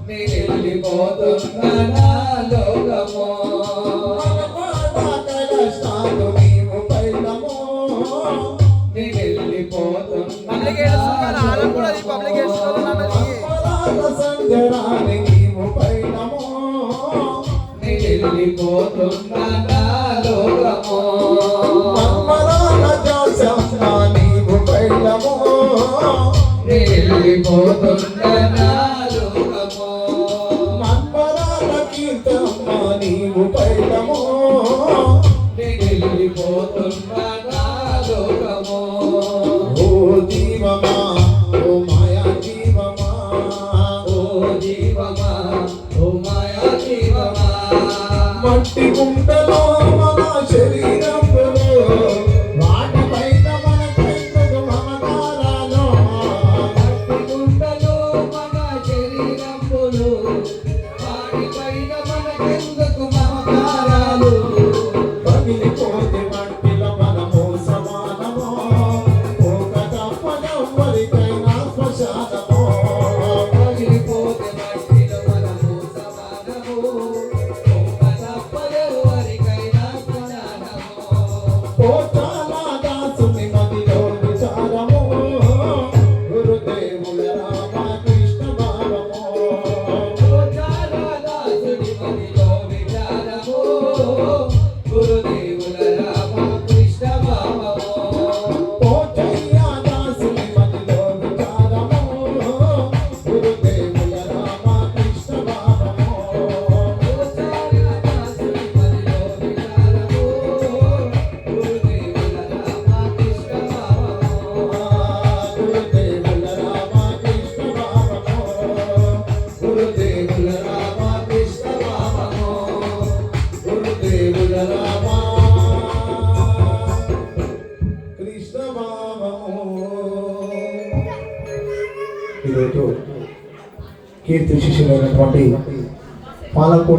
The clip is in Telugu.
వెళ్ళిపోతున్నా నా లోకము కలష్టాలు నీవు పైలము వెళ్ళిపోతున్నా సంజరాని నీవు పైలము వెళ్ళిపోతున్నా నా లోకము నీవు పైలము వెళ్ళిపోతున్నా నా లోకము మన్మరాల కీర్తమ్మ నీవు పైలము వెళ్ళిపోతున్నా నా లోకము ఓ జీవమా ఓ మాయా జీవమా ఓ జీవమా ఓ మాయా జీవమా మట్టి గుంటలో మన శరీరంలో వాటిపైన మనకెందుకు మమకారాలు మట్టి గుంటలో మన శరీరంలో వాటిపైన మనకెందుకు మమకారాలు పగిలిపోతే మట్టిలో మనము సమానము ఒక తప్పనెవ్వరికైనా శ్మశానము పగిలిపోతే మట్టిలో మనము సమానము ఒక తప్పనెవ్వరికైనా శ్మశానము పోచాల దాసుని మదిలో విచారము గురుదేవుల రామకృష్ణ భావము పోచాల దాసుని మదిలో విచారము గురుదేవుల రామకృష్ణ భావము పోచయ్య దాసుని మదిలో విచారము గురుదేవుల రామకృష్ణ భావము పోచయ్య దాసుని మదిలో విచారము గురుదేవుల రామకృష్ణ భావము గురుదేవుల రామకృష్ణ భావము గురుదేవుల రామకృష్ణ భావము గురుదేవుల రామ కృష్ణ భావము. ఈరోజు కీర్తి శిష్యులైనటువంటి పాలకూరు